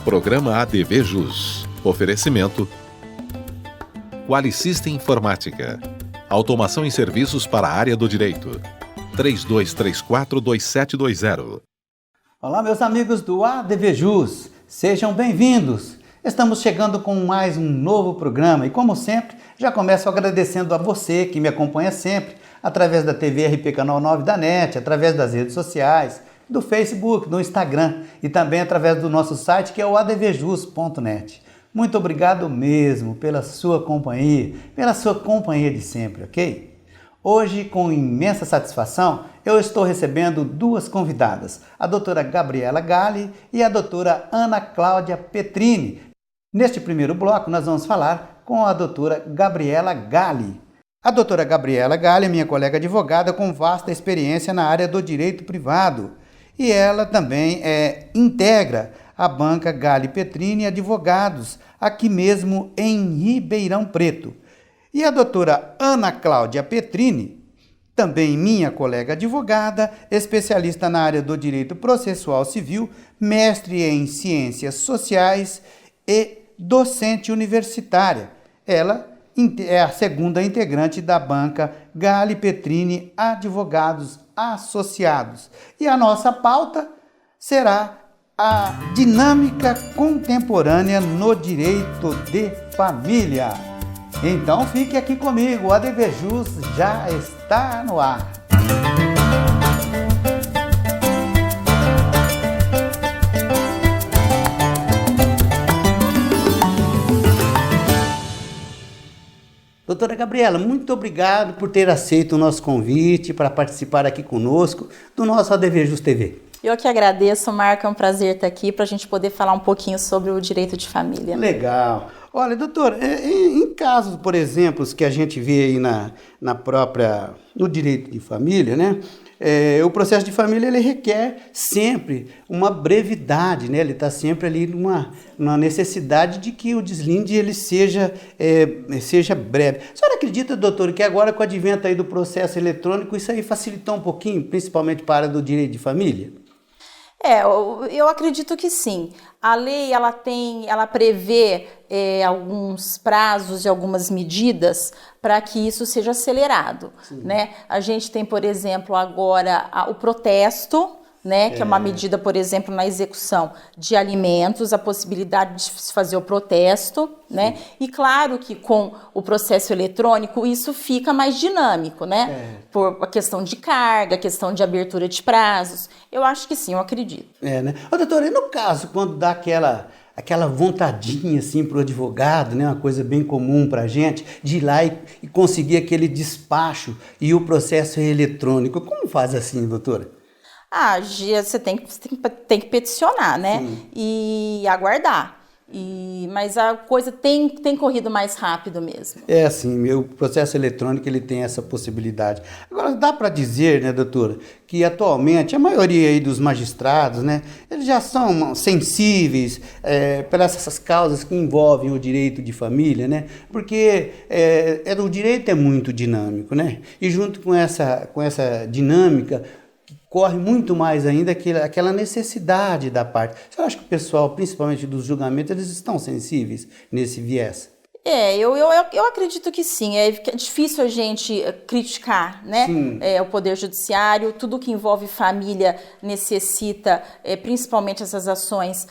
Programa ADV Jus. Oferecimento Qualisystem Informática. Automação e serviços para a área do direito. 3234-2720. Olá, meus amigos do ADV Jus. Sejam bem-vindos. Estamos chegando com mais um novo programa e, como sempre, já começo agradecendo a você que me acompanha sempre através da TV RP Canal 9 da NET, através das redes sociais, do Facebook, do Instagram e também através do nosso site que é o advjus.net. Muito obrigado mesmo pela sua companhia de sempre, ok? Hoje, com imensa satisfação, eu estou recebendo duas convidadas, a doutora Gabriela Galli e a doutora Ana Cláudia Petrini. Neste primeiro bloco, nós vamos falar com a doutora Gabriela Galli. A doutora Gabriela Galli é minha colega advogada com vasta experiência na área do direito privado e ela também integra a banca Galli Petrini Advogados, aqui mesmo em Ribeirão Preto. E a doutora Ana Cláudia Petrini, também minha colega advogada, especialista na área do direito processual civil, mestre em ciências sociais e docente universitária. Ela é a segunda integrante da banca Galli Petrini Advogados Associados. E a nossa pauta será a dinâmica contemporânea no direito de família. Então fique aqui comigo, o ADV Jus já está no ar. Doutora Gabriela, muito obrigado por ter aceito o nosso convite para participar aqui conosco do nosso ADV Jus TV. Eu que agradeço, Marco, é um prazer estar aqui para a gente poder falar um pouquinho sobre o direito de família. Legal. Olha, doutor, em casos, por exemplo, que a gente vê aí no direito de família, né? O processo de família ele requer sempre uma brevidade, né? Ele está sempre ali numa necessidade de que o deslinde ele seja breve. A senhora acredita, doutor, que agora com o advento aí do processo eletrônico isso aí facilitou um pouquinho, principalmente para a área do direito de família? Eu acredito que sim. A lei ela prevê alguns prazos e algumas medidas para que isso seja acelerado, né? A gente tem, por exemplo, agora o protesto, né, que é uma medida, por exemplo, na execução de alimentos, a possibilidade de se fazer o protesto, né? E claro que com o processo eletrônico isso fica mais dinâmico, né? Por a questão de carga, a questão de abertura de prazos. Eu acho que sim, eu acredito. Né? Ô, doutora, e no caso, quando dá aquela vontadinha assim para o advogado, né, uma coisa bem comum para a gente, de ir lá e conseguir aquele despacho e o processo eletrônico, como faz assim, doutora? Você tem que peticionar, né? Sim. E aguardar. Mas a coisa tem corrido mais rápido mesmo. Assim, o processo eletrônico ele tem essa possibilidade. Agora, dá para dizer, né, doutora, que atualmente a maioria aí dos magistrados, né, eles já são sensíveis pelas essas causas que envolvem o direito de família, né? Porque o direito é muito dinâmico, né? E junto com essa dinâmica, corre muito mais ainda aquela necessidade da parte. Você acha que o pessoal, principalmente dos julgamentos, eles estão sensíveis nesse viés? Eu acredito que sim. É difícil a gente criticar, né? O Poder Judiciário. Tudo que envolve família necessita, principalmente essas ações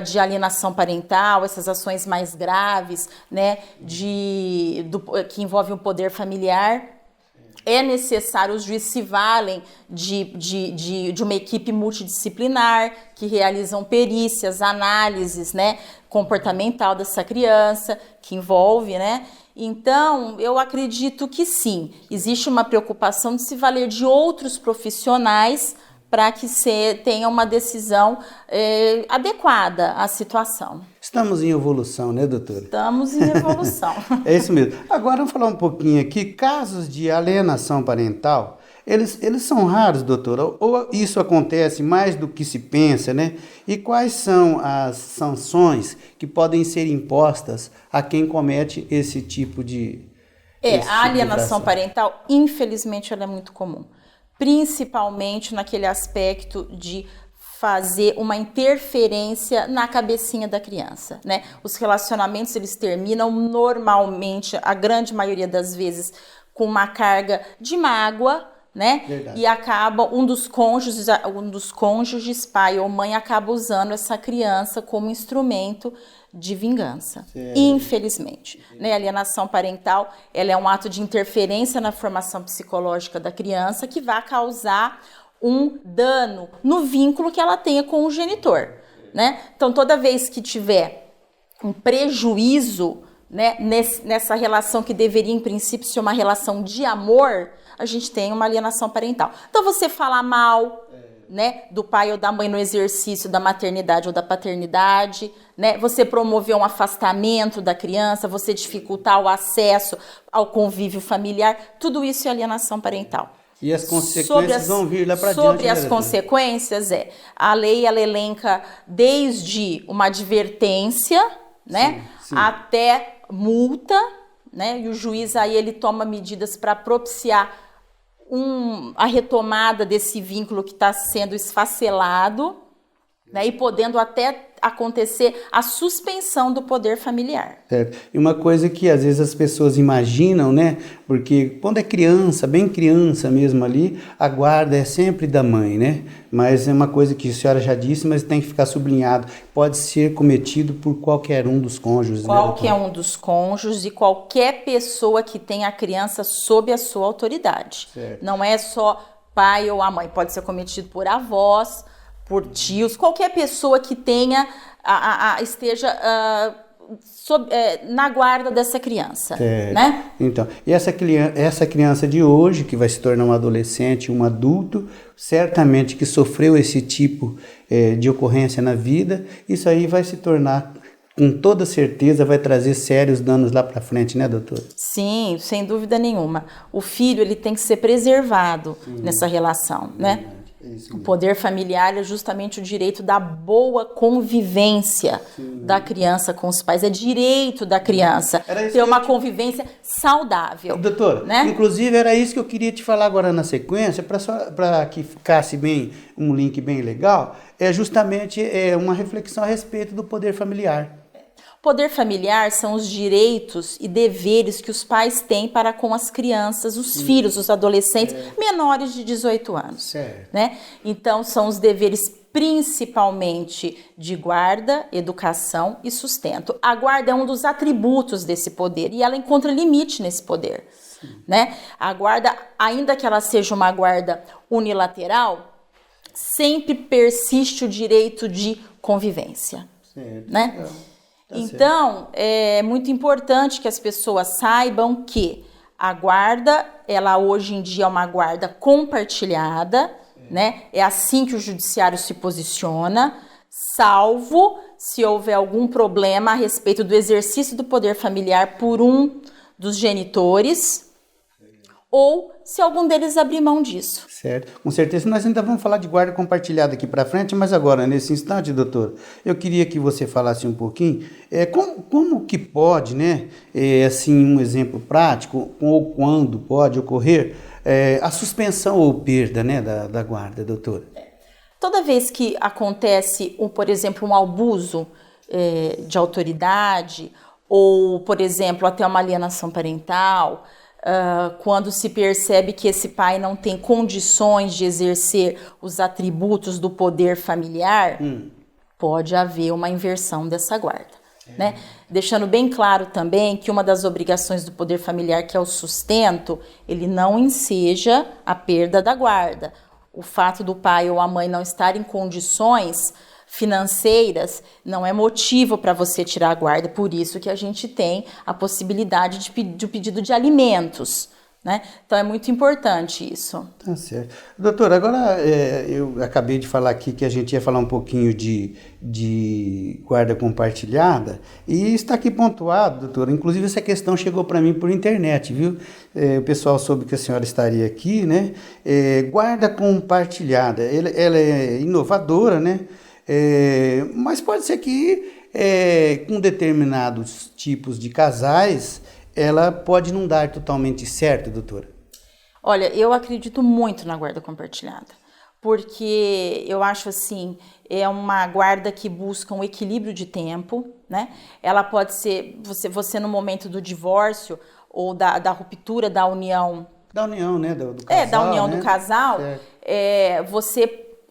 de alienação parental, essas ações mais graves, né? Que envolvem o poder familiar. É necessário, os juízes se valem de uma equipe multidisciplinar que realizam perícias, análises, né, comportamental dessa criança, que envolve, né? Então, eu acredito que sim, existe uma preocupação de se valer de outros profissionais para que tenha uma decisão adequada à situação. Estamos em evolução, né, doutora? Estamos em evolução. É isso mesmo. Agora, vamos falar um pouquinho aqui. Casos de alienação parental, eles são raros, doutora? Ou isso acontece mais do que se pensa, né? E quais são as sanções que podem ser impostas a quem comete esse tipo de... A alienação parental, infelizmente, ela é muito comum. Principalmente naquele aspecto de fazer uma interferência na cabecinha da criança, né? Os relacionamentos, eles terminam normalmente, a grande maioria das vezes, com uma carga de mágoa, né? Verdade. E acaba um dos cônjuges, pai ou mãe, acaba usando essa criança como instrumento de vingança. Certo. Infelizmente, né? A alienação parental, ela é um ato de interferência na formação psicológica da criança que vai causar um dano no vínculo que ela tenha com o genitor, né? Então, toda vez que tiver um prejuízo, né, nessa relação que deveria, em princípio, ser uma relação de amor, a gente tem uma alienação parental. Então, você falar mal, né, do pai ou da mãe no exercício da maternidade ou da paternidade, né, você promover um afastamento da criança, você dificultar o acesso ao convívio familiar, tudo isso é alienação parental. E as consequências vão vir lá para diante. Sobre as consequências, a lei, ela elenca desde uma advertência, né, sim. até multa, né, e o juiz aí ele toma medidas para propiciar a retomada desse vínculo que está sendo esfacelado, né, e podendo até acontecer a suspensão do poder familiar. Certo. E uma coisa que às vezes as pessoas imaginam, né? Porque quando é criança, bem criança mesmo ali, a guarda é sempre da mãe, né? Mas é uma coisa que a senhora já disse, mas tem que ficar sublinhado. Pode ser cometido por qualquer um dos cônjuges. Qualquer um dos cônjuges e qualquer pessoa que tenha a criança sob a sua autoridade. Certo. Não é só pai ou a mãe, pode ser cometido por avós, por tios, qualquer pessoa que tenha, esteja na guarda dessa criança, né? Então, e essa criança de hoje, que vai se tornar um adolescente, um adulto, certamente que sofreu esse tipo de ocorrência na vida, isso aí vai se tornar, com toda certeza, vai trazer sérios danos lá para frente, né, doutora? Sim, sem dúvida nenhuma. O filho, ele tem que ser preservado nessa relação, né? O poder familiar é justamente o direito da boa convivência da criança com os pais. É direito da criança ter uma convivência saudável. Doutora, né? Inclusive era isso que eu queria te falar agora na sequência, para que ficasse bem um link bem legal, é justamente uma reflexão a respeito do poder familiar. Poder familiar são os direitos e deveres que os pais têm para com as crianças, os filhos, os adolescentes menores de 18 anos. Certo. Né? Então, são os deveres principalmente de guarda, educação e sustento. A guarda é um dos atributos desse poder e ela encontra limite nesse poder. Né? A guarda, ainda que ela seja uma guarda unilateral, sempre persiste o direito de convivência. Certo. Né? Então, é muito importante que as pessoas saibam que a guarda, ela hoje em dia é uma guarda compartilhada, né? É assim que o judiciário se posiciona, salvo se houver algum problema a respeito do exercício do poder familiar por um dos genitores, ou se algum deles abrir mão disso. Certo. Com certeza nós ainda vamos falar de guarda compartilhada aqui para frente, mas agora, nesse instante, doutor, eu queria que você falasse um pouquinho como que pode, né, assim, um exemplo prático, ou quando pode ocorrer a suspensão ou perda, né, da guarda, doutora. Toda vez que acontece, por exemplo, um abuso de autoridade, ou, por exemplo, até uma alienação parental, quando se percebe que esse pai não tem condições de exercer os atributos do poder familiar, pode haver uma inversão dessa guarda. Né? Deixando bem claro também que uma das obrigações do poder familiar, que é o sustento, ele não enseja a perda da guarda. O fato do pai ou a mãe não estar em condições financeiras não é motivo para você tirar a guarda, por isso que a gente tem a possibilidade de pedido de alimentos, né? Então é muito importante isso. Tá certo. Doutora, agora eu acabei de falar aqui que a gente ia falar um pouquinho de guarda compartilhada e está aqui pontuado, doutora, inclusive essa questão chegou para mim por internet, viu? O pessoal soube que a senhora estaria aqui, né? Guarda compartilhada, ela é inovadora, né? Mas pode ser que com determinados tipos de casais ela pode não dar totalmente certo, doutora. Olha, eu acredito muito na guarda compartilhada, porque eu acho assim, é uma guarda que busca um equilíbrio de tempo, né? Ela pode ser, você no momento do divórcio ou da ruptura da união. Da união, né? Do casal, da união, né? do casal, Certo.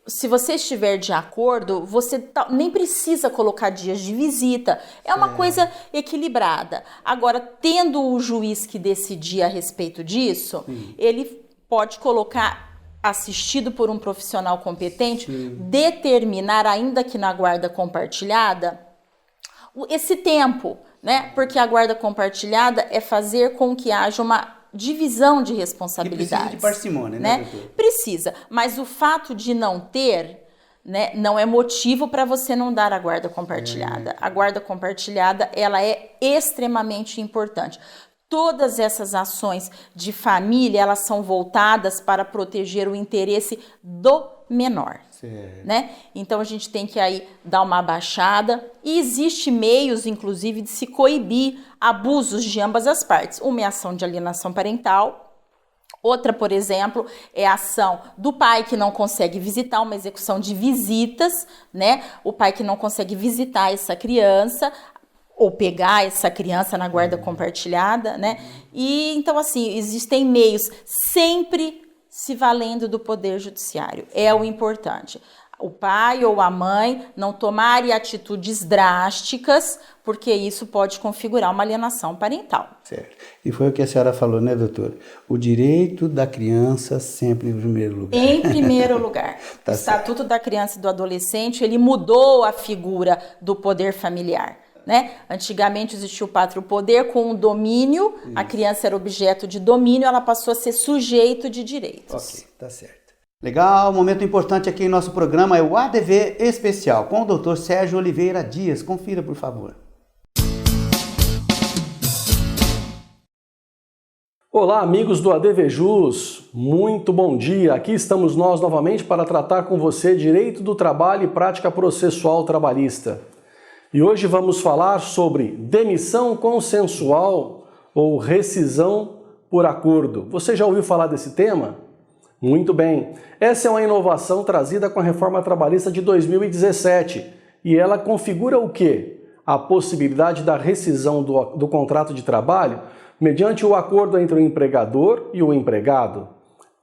se você estiver de acordo, você nem precisa colocar dias de visita. É uma coisa equilibrada. Agora, tendo o juiz que decidir a respeito disso, ele pode colocar, assistido por um profissional competente, determinar, ainda que na guarda compartilhada, esse tempo, né? Porque a guarda compartilhada é fazer com que haja uma divisão de responsabilidades. E precisa de parcimônia, né, doutor? Precisa, mas o fato de não ter, né, não é motivo para você não dar a guarda compartilhada. A guarda compartilhada, ela é extremamente importante. Todas essas ações de família, elas são voltadas para proteger o interesse do menor, né? Então a gente tem que aí dar uma abaixada, e existe meios, inclusive, de se coibir abusos de ambas as partes. Uma é a ação de alienação parental, outra, por exemplo, é a ação do pai que não consegue visitar, uma execução de visitas, né? O pai que não consegue visitar essa criança, ou pegar essa criança na guarda compartilhada, né? E então, assim, existem meios, sempre se valendo do Poder Judiciário. É o importante. O pai ou a mãe não tomarem atitudes drásticas, porque isso pode configurar uma alienação parental. Certo. E foi o que a senhora falou, né, doutora? O direito da criança sempre em primeiro lugar. Em primeiro lugar. Tá o Estatuto da Criança e do Adolescente, ele mudou a figura do poder familiar, né? Antigamente existia o pátrio poder com o domínio, a criança era objeto de domínio, ela passou a ser sujeito de direitos. Ok, tá certo. Legal, momento importante aqui em nosso programa é o ADV Especial, com o Dr. Sérgio Oliveira Dias. Confira, por favor. Olá, amigos do ADVJus, muito bom dia. Aqui estamos nós novamente para tratar com você direito do trabalho e prática processual trabalhista. E hoje vamos falar sobre demissão consensual ou rescisão por acordo. Você já ouviu falar desse tema? Muito bem. Essa é uma inovação trazida com a Reforma Trabalhista de 2017 e ela configura o quê? A possibilidade da rescisão do contrato de trabalho mediante o acordo entre o empregador e o empregado,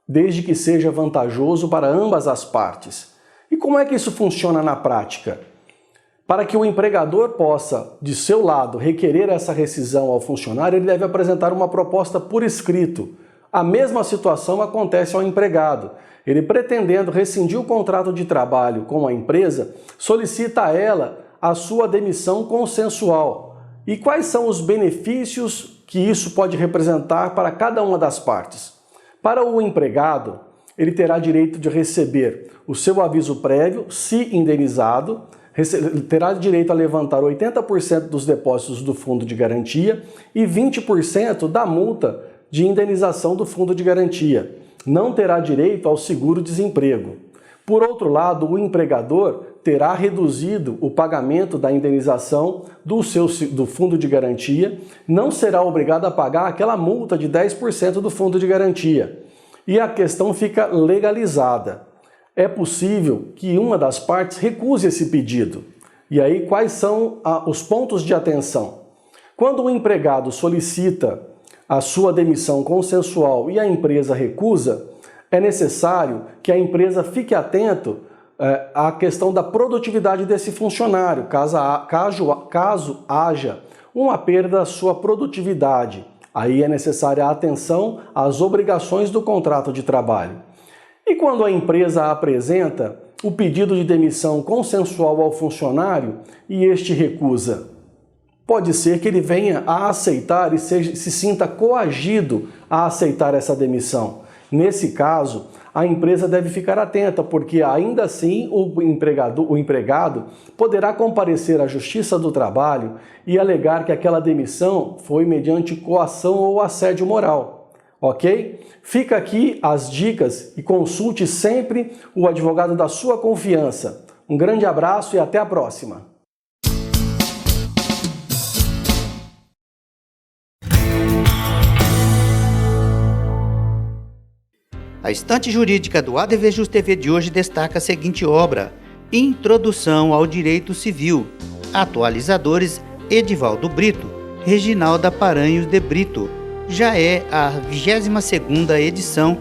desde que seja vantajoso para ambas as partes. E como é que isso funciona na prática? Para que o empregador possa, de seu lado, requerer essa rescisão ao funcionário, ele deve apresentar uma proposta por escrito. A mesma situação acontece ao empregado. Ele, pretendendo rescindir o contrato de trabalho com a empresa, solicita a ela a sua demissão consensual. E quais são os benefícios que isso pode representar para cada uma das partes? Para o empregado, ele terá direito de receber o seu aviso prévio, se indenizado, terá direito a levantar 80% dos depósitos do fundo de garantia e 20% da multa de indenização do fundo de garantia. Não terá direito ao seguro-desemprego. Por outro lado, o empregador terá reduzido o pagamento da indenização do fundo de garantia, não será obrigado a pagar aquela multa de 10% do fundo de garantia. E a questão fica legalizada. É possível que uma das partes recuse esse pedido. E aí, quais são os pontos de atenção? Quando o empregado solicita a sua demissão consensual e a empresa recusa, é necessário que a empresa fique atento à questão da produtividade desse funcionário, caso haja uma perda da sua produtividade. Aí é necessária a atenção às obrigações do contrato de trabalho. E quando a empresa apresenta o pedido de demissão consensual ao funcionário e este recusa, pode ser que ele venha a aceitar e se sinta coagido a aceitar essa demissão. Nesse caso, a empresa deve ficar atenta, porque ainda assim o empregado poderá comparecer à Justiça do Trabalho e alegar que aquela demissão foi mediante coação ou assédio moral. Ok? Fica aqui as dicas e consulte sempre o advogado da sua confiança. Um grande abraço e até a próxima! A estante jurídica do ADVJus TV de hoje destaca a seguinte obra: Introdução ao Direito Civil. Atualizadores Edivaldo Brito, Reginalda Paranhos de Brito. Já é a 22ª edição,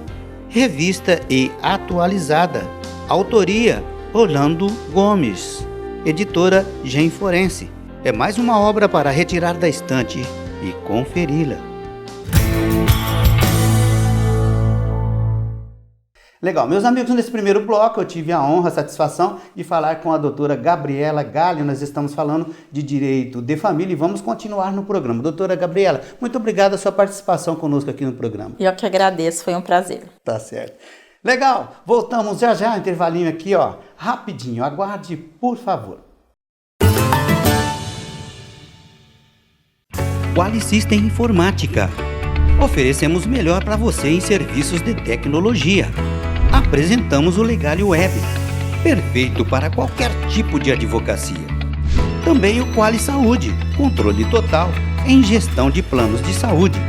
revista e atualizada. Autoria Rolando Gomes. Editora Genforense. É mais uma obra para retirar da estante e conferi-la. Legal, meus amigos, nesse primeiro bloco eu tive a honra, a satisfação de falar com a doutora Gabriela Galho. Nós estamos falando de direito de família e vamos continuar no programa. Doutora Gabriela, muito obrigado a sua participação conosco aqui no programa. Eu que agradeço, foi um prazer. Tá certo. Legal, voltamos já, intervalinho aqui, ó, rapidinho, aguarde, por favor. Qualisystem Informática. Oferecemos o melhor para você em serviços de tecnologia. Apresentamos o Legali Web, perfeito para qualquer tipo de advocacia. Também o Quali Saúde, controle total em gestão de planos de saúde.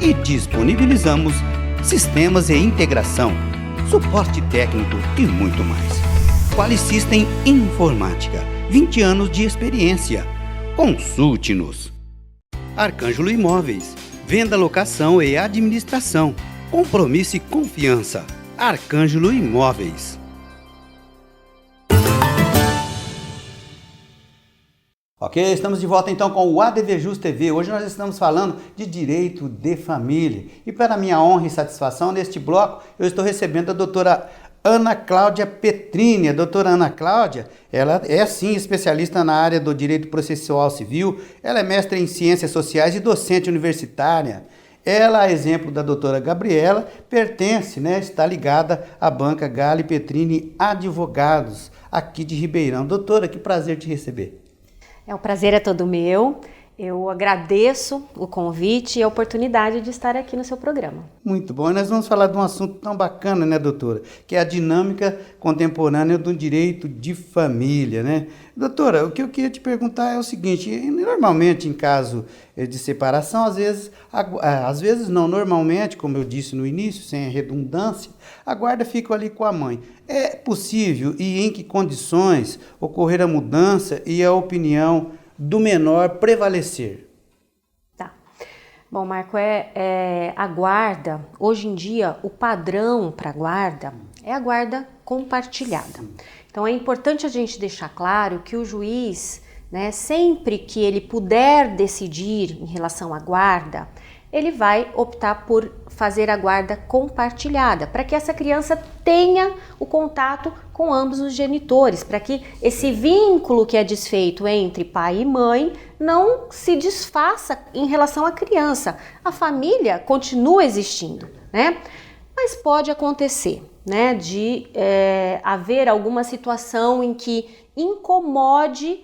E disponibilizamos sistemas e integração, suporte técnico e muito mais. Qualisystem Informática, 20 anos de experiência. Consulte-nos. Arcângelo Imóveis, venda, locação e administração. Compromisso e confiança. Arcângelo Imóveis. Ok, estamos de volta então com o ADVJus TV. Hoje nós estamos falando de direito de família. E para minha honra e satisfação, neste bloco, eu estou recebendo a doutora Ana Cláudia Petrini. A doutora Ana Cláudia, ela é sim especialista na área do direito processual civil, ela é mestre em ciências sociais e docente universitária. Ela, a exemplo da doutora Gabriela, pertence, está ligada à banca Galho Petrini Advogados, aqui de Ribeirão. Doutora, que prazer te receber. O prazer é todo meu. Eu agradeço o convite e a oportunidade de estar aqui no seu programa. Muito bom. E nós vamos falar de um assunto tão bacana, né, doutora? Que é a dinâmica contemporânea do direito de família, né? Doutora, o que eu queria te perguntar é o seguinte: normalmente em caso de separação, normalmente, como eu disse no início, sem redundância, a guarda fica ali com a mãe. É possível e em que condições ocorrer a mudança e a opinião do menor prevalecer? Tá. Bom, Marco, a guarda, hoje em dia, o padrão para a guarda é a guarda compartilhada. Então, é importante a gente deixar claro que o juiz, sempre que ele puder decidir em relação à guarda, ele vai optar por fazer a guarda compartilhada, para que essa criança tenha o contato com ambos os genitores, para que esse vínculo que é desfeito entre pai e mãe não se desfaça em relação à criança. A família continua existindo, Mas pode acontecer, de haver alguma situação em que incomode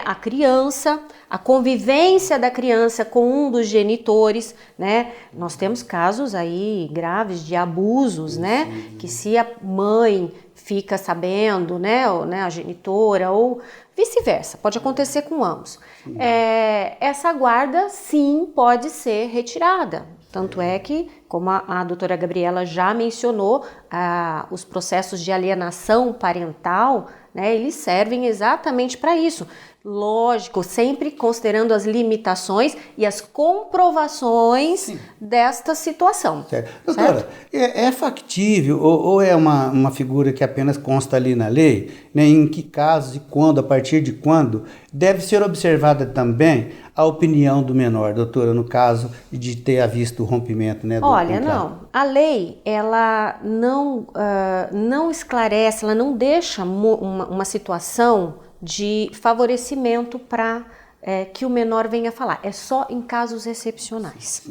a criança, a convivência da criança com um dos genitores, Nós temos casos aí graves de abusos, Que se a mãe fica sabendo, a genitora ou vice-versa, pode acontecer com ambos. Essa guarda, sim, pode ser retirada. Tanto é que, como a doutora Gabriela já mencionou, os processos de alienação parental, eles servem exatamente para isso. Lógico, sempre considerando as limitações e as comprovações desta situação. Certo. Doutora, é factível ou é uma figura que apenas consta ali na lei? Em que casos e quando, a partir de quando, deve ser observada também a opinião do menor, doutora, no caso de ter visto o rompimento, do Olha, contrato? não. A lei, ela não esclarece, ela não deixa uma situação de favorecimento para que o menor venha falar. É só em casos excepcionais.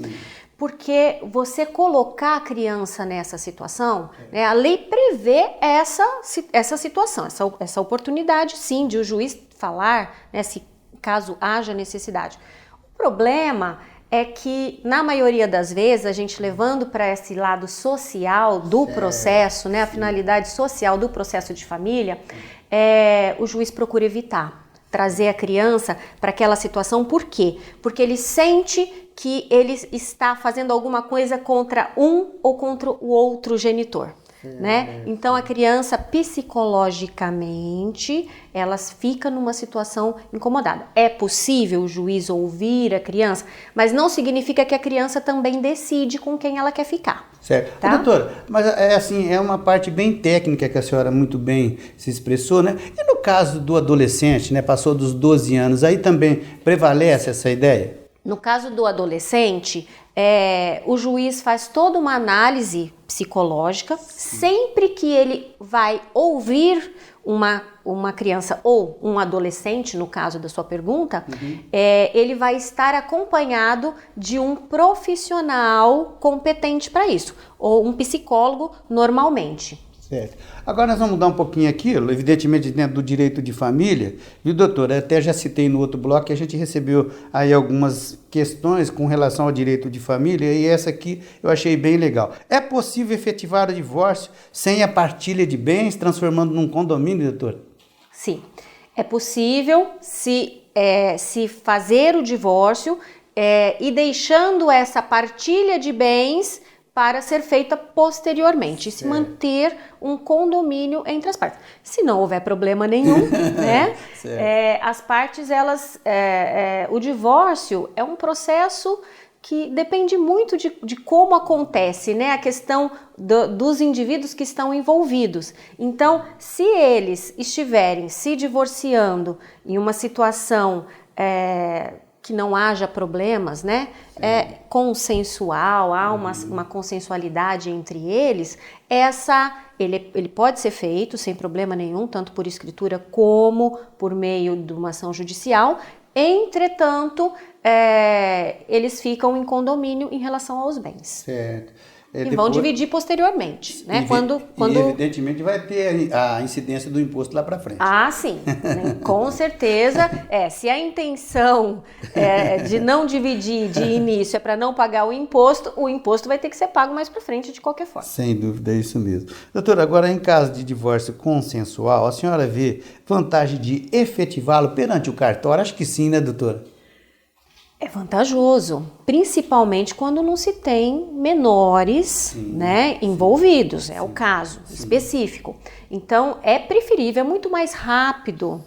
Porque você colocar a criança nessa situação, a lei prevê essa situação, essa oportunidade, sim, de o juiz falar, se caso haja necessidade. O problema é que, na maioria das vezes, a gente levando para esse lado social do processo, a finalidade social do processo de família, o juiz procura evitar. trazer a criança para aquela situação. Por quê? Porque ele sente que ele está fazendo alguma coisa contra um ou contra o outro genitor. Né? Então a criança psicologicamente ela fica numa situação incomodada. É possível o juiz ouvir a criança, mas não significa que a criança também decide com quem ela quer ficar. Certo. Tá? Doutora, mas é uma parte bem técnica que a senhora muito bem se expressou, né? E no caso do adolescente, né, passou dos 12 anos, aí também prevalece essa ideia? No caso do adolescente, o juiz faz toda uma análise psicológica. Sempre que ele vai ouvir uma criança ou um adolescente, no caso da sua pergunta, ele vai estar acompanhado de um profissional competente para isso, ou um psicólogo normalmente. Certo. Agora nós vamos mudar um pouquinho aquilo, evidentemente dentro do direito de família, viu, doutora? Até já citei no outro bloco que a gente recebeu aí algumas questões com relação ao direito de família e essa aqui eu achei bem legal. É possível efetivar o divórcio sem a partilha de bens, transformando num condomínio, doutora? Sim, é possível se fazer o divórcio e deixando essa partilha de bens para ser feita posteriormente, se manter um condomínio entre as partes. Se não houver problema nenhum, né? As partes, o divórcio é um processo que depende muito de como acontece, né? A questão dos indivíduos que estão envolvidos. Então, se eles estiverem se divorciando em uma situação que não haja problemas, né? É consensual, há uma consensualidade entre eles, ele pode ser feito sem problema nenhum, tanto por escritura como por meio de uma ação judicial. Entretanto, eles ficam em condomínio em relação aos bens. Certo. E vão dividir posteriormente, né? E evidentemente vai ter a incidência do imposto lá para frente. Ah, sim, né? Com certeza. Se a intenção de não dividir de início é para não pagar o imposto vai ter que ser pago mais para frente de qualquer forma. Sem dúvida, é isso mesmo. Doutora, agora em caso de divórcio consensual, a senhora vê vantagem de efetivá-lo perante o cartório? Acho que sim, né, doutora? É vantajoso, principalmente quando não se tem menores, né, envolvidos, é o caso específico. Então, é preferível, é muito mais rápido,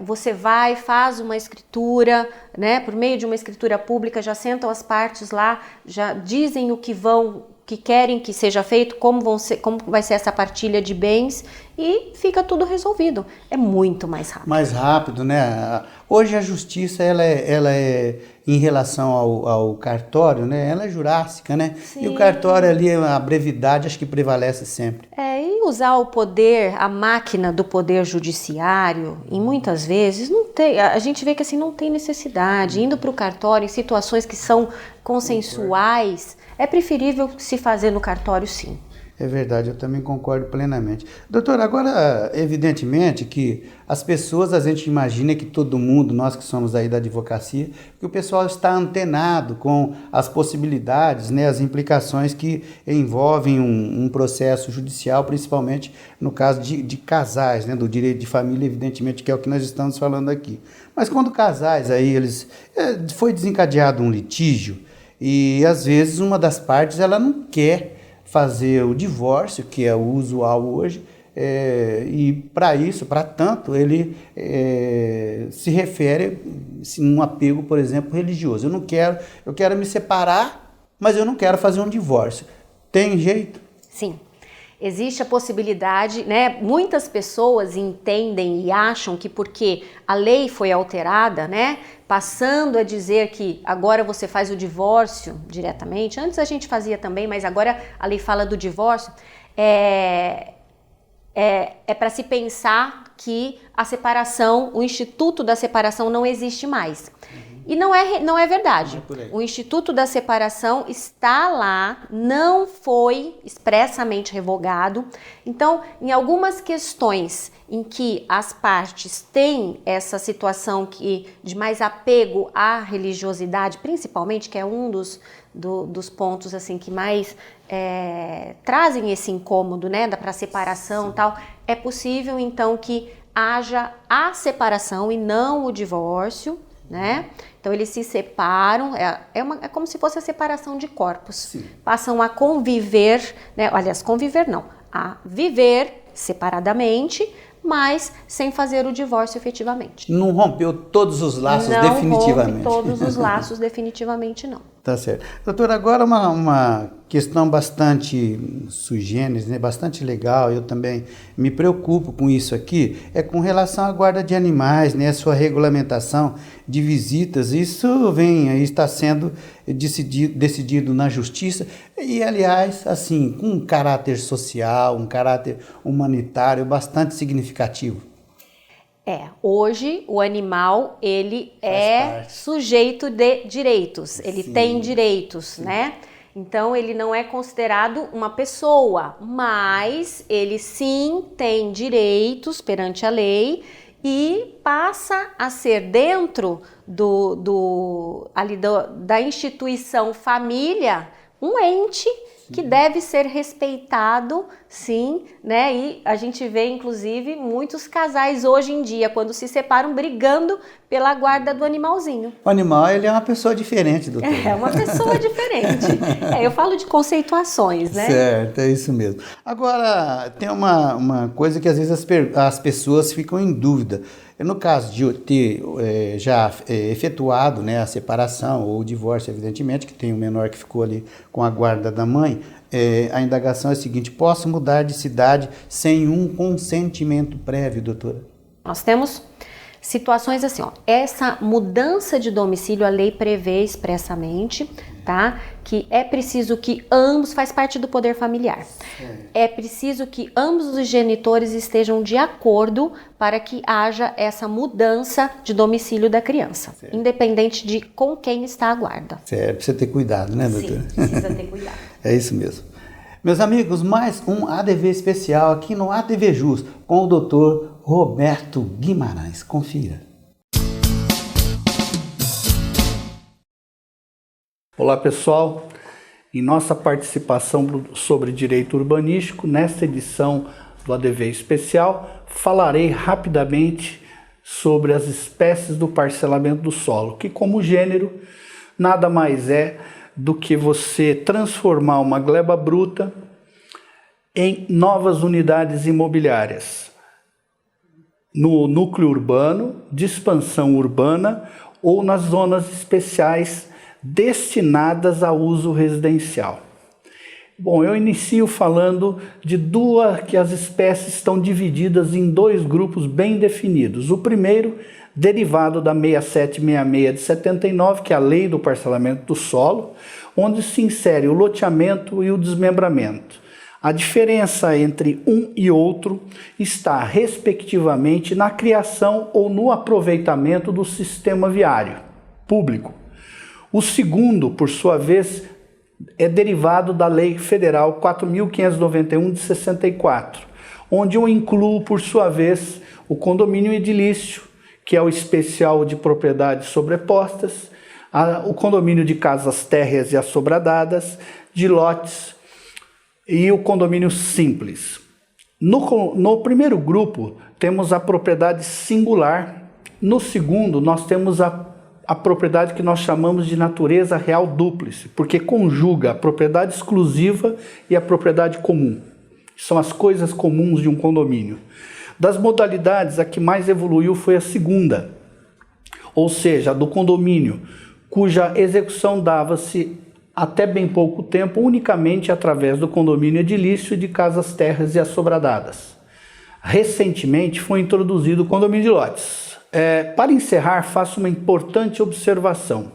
você vai, faz uma escritura, né, por meio de uma escritura pública, já sentam as partes lá, já dizem o que querem que seja feito, como vai ser essa partilha de bens e fica tudo resolvido. É muito mais rápido. Mais rápido, né? Hoje a justiça, ela é em relação ao cartório, né? Ela é jurássica, né? Sim. E o cartório ali, a brevidade, acho que prevalece sempre. E usar o poder, a máquina do poder judiciário, e muitas vezes a gente vê que assim não tem necessidade. Indo para o cartório em situações que são consensuais, é preferível se fazer no cartório, sim. É verdade, eu também concordo plenamente. Doutora, agora, evidentemente que as pessoas, a gente imagina que todo mundo, nós que somos aí da advocacia, que o pessoal está antenado com as possibilidades, né, as implicações que envolvem um processo judicial, principalmente no caso de casais, né, do direito de família, evidentemente, que é o que nós estamos falando aqui. Mas quando casais aí, foi desencadeado um litígio e às vezes uma das partes ela não quer fazer o divórcio, que é o usual hoje, e para tanto, ele se refere a um apego, por exemplo, religioso. Eu quero me separar, mas eu não quero fazer um divórcio. Tem jeito? Sim. Existe a possibilidade, né? Muitas pessoas entendem e acham que porque a lei foi alterada, né? Passando a dizer que agora você faz o divórcio diretamente. Antes a gente fazia também, mas agora a lei fala do divórcio. É para se pensar que a separação, o instituto da separação não existe mais. E não é verdade. O Instituto da Separação está lá, não foi expressamente revogado. Então, em algumas questões em que as partes têm essa situação de mais apego à religiosidade, principalmente, que é um dos pontos assim que mais trazem esse incômodo, né, para a separação e tal, é possível então que haja a separação e não o divórcio, né? Então eles se separam, é como se fosse a separação de corpos. Sim. Passam a conviver, né? Aliás, conviver não, a viver separadamente, mas sem fazer o divórcio efetivamente. Não rompeu todos os laços Não definitivamente. rompe todos os laços definitivamente não. Tá certo. Doutora, agora uma questão bastante sui generis, né? Bastante legal, eu também me preocupo com isso aqui, é com relação à guarda de animais, né? A sua regulamentação de visitas, isso está sendo decidido na justiça e, aliás, assim, com um caráter social, um caráter humanitário bastante significativo. Hoje o animal, ele parte. sujeito de direitos, ele Sim. tem direitos, né? Então ele não é considerado uma pessoa, mas ele sim tem direitos perante a lei e passa a ser dentro da instituição família um ente que deve ser respeitado, sim, né? E a gente vê, inclusive, muitos casais hoje em dia, quando se separam, brigando pela guarda do animalzinho. O animal, ele é uma pessoa diferente, doutor. É uma pessoa diferente. Eu falo de conceituações, né? Certo, é isso mesmo. Agora, tem uma coisa que às vezes as pessoas ficam em dúvida. No caso de ter já efetuado, né, a separação ou o divórcio, evidentemente, que tem um menor que ficou ali com a guarda da mãe, a indagação é a seguinte: posso mudar de cidade sem um consentimento prévio, doutora? Nós temos situações assim, essa mudança de domicílio, a lei prevê expressamente, tá? Que é preciso que ambos, faz parte do poder familiar, é preciso que ambos os genitores estejam de acordo para que haja essa mudança de domicílio da criança, independente de com quem está a guarda. Certo, precisa ter cuidado, né, doutora? Sim, precisa ter cuidado. É isso mesmo. Meus amigos, mais um ADV especial aqui no ADV Jus com o doutor Roberto Guimarães. Confira. Olá pessoal, em nossa participação sobre direito urbanístico, nesta edição do ADV especial, falarei rapidamente sobre as espécies do parcelamento do solo, que como gênero nada mais é do que você transformar uma gleba bruta em novas unidades imobiliárias no núcleo urbano, de expansão urbana ou nas zonas especiais destinadas a uso residencial. Bom, eu inicio falando de que as espécies estão divididas em dois grupos bem definidos. O primeiro, derivado da 6766 de 79, que é a lei do parcelamento do solo, onde se insere o loteamento e o desmembramento. A diferença entre um e outro está, respectivamente, na criação ou no aproveitamento do sistema viário público. O segundo, por sua vez, é derivado da Lei Federal 4.591 de 64, onde eu incluo, por sua vez, o condomínio edilício, que é o especial de propriedades sobrepostas, o condomínio de casas térreas e assobradadas, de lotes e o condomínio simples. No primeiro grupo, temos a propriedade singular. No segundo, nós temos a propriedade que nós chamamos de natureza real dúplice, porque conjuga a propriedade exclusiva e a propriedade comum. São as coisas comuns de um condomínio. Das modalidades, a que mais evoluiu foi a segunda, ou seja, a do condomínio, cuja execução dava-se até bem pouco tempo unicamente através do condomínio edilício de casas térreas e assobradadas. Recentemente foi introduzido o condomínio de lotes. Para encerrar, faço uma importante observação.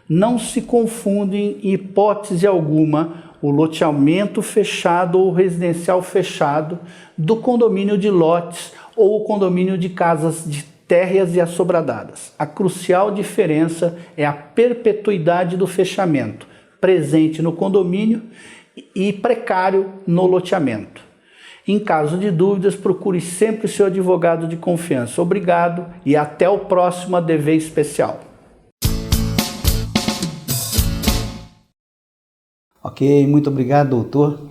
Não se confundem em hipótese alguma o loteamento fechado ou residencial fechado do condomínio de lotes ou o condomínio de casas de térreas e assobradadas. A crucial diferença é a perpetuidade do fechamento, presente no condomínio e precário no loteamento. Em caso de dúvidas, procure sempre seu advogado de confiança. Obrigado e até o próximo ADV especial. Ok, muito obrigado, doutor.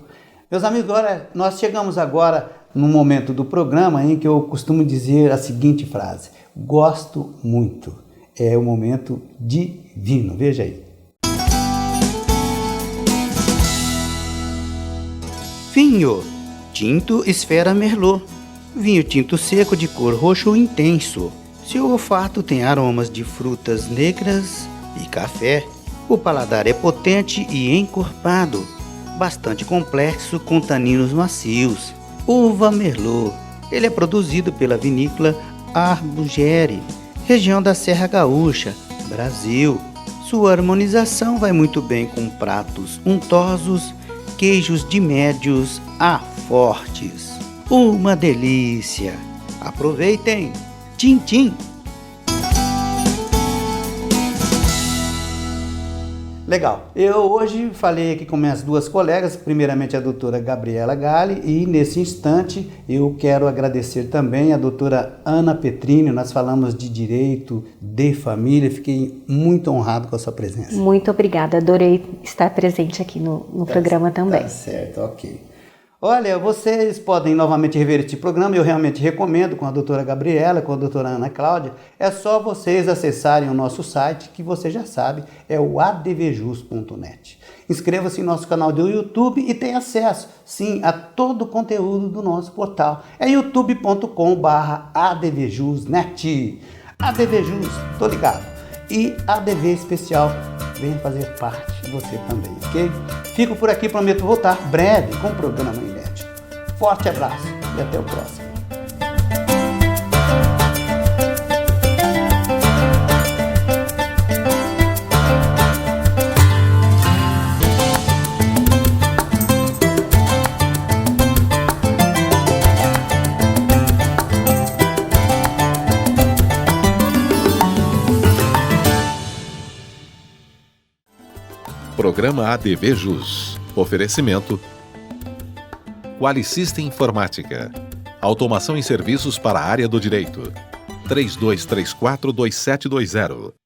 Meus amigos, nós chegamos agora num momento do programa em que eu costumo dizer a seguinte frase: gosto muito. É o momento divino. Veja aí. Vinho tinto Esfera Merlot. Vinho tinto seco de cor roxo intenso. Seu olfato tem aromas de frutas negras e café. O paladar é potente e encorpado, bastante complexo com taninos macios. Uva Merlot. Ele é produzido pela vinícola Arbugere, região da Serra Gaúcha, Brasil. Sua harmonização vai muito bem com pratos untosos, queijos de médios a fortes. Uma delícia! Aproveitem! Tchim, tchim! Legal. Eu hoje falei aqui com minhas duas colegas, primeiramente a doutora Gabriela Galli, e nesse instante eu quero agradecer também a doutora Ana Petrini. Nós falamos de direito de família, fiquei muito honrado com a sua presença. Muito obrigada, adorei estar presente aqui no programa também. Tá certo, ok. Olha, vocês podem novamente rever este programa, eu realmente recomendo, com a doutora Gabriela, com a doutora Ana Cláudia. É só vocês acessarem o nosso site, que você já sabe, é o advjus.net. Inscreva-se em nosso canal do YouTube e tenha acesso, sim, a todo o conteúdo do nosso portal. É youtube.com/advjus.net. ADVJus, tô ligado. E ADV Especial, venha fazer parte, você também, ok? Fico por aqui, prometo voltar breve com um programa inédito. Forte abraço e até o próximo. Programa ADVJus. Oferecimento Qualisystem Informática. Automação em serviços para a área do direito. 3234-2720.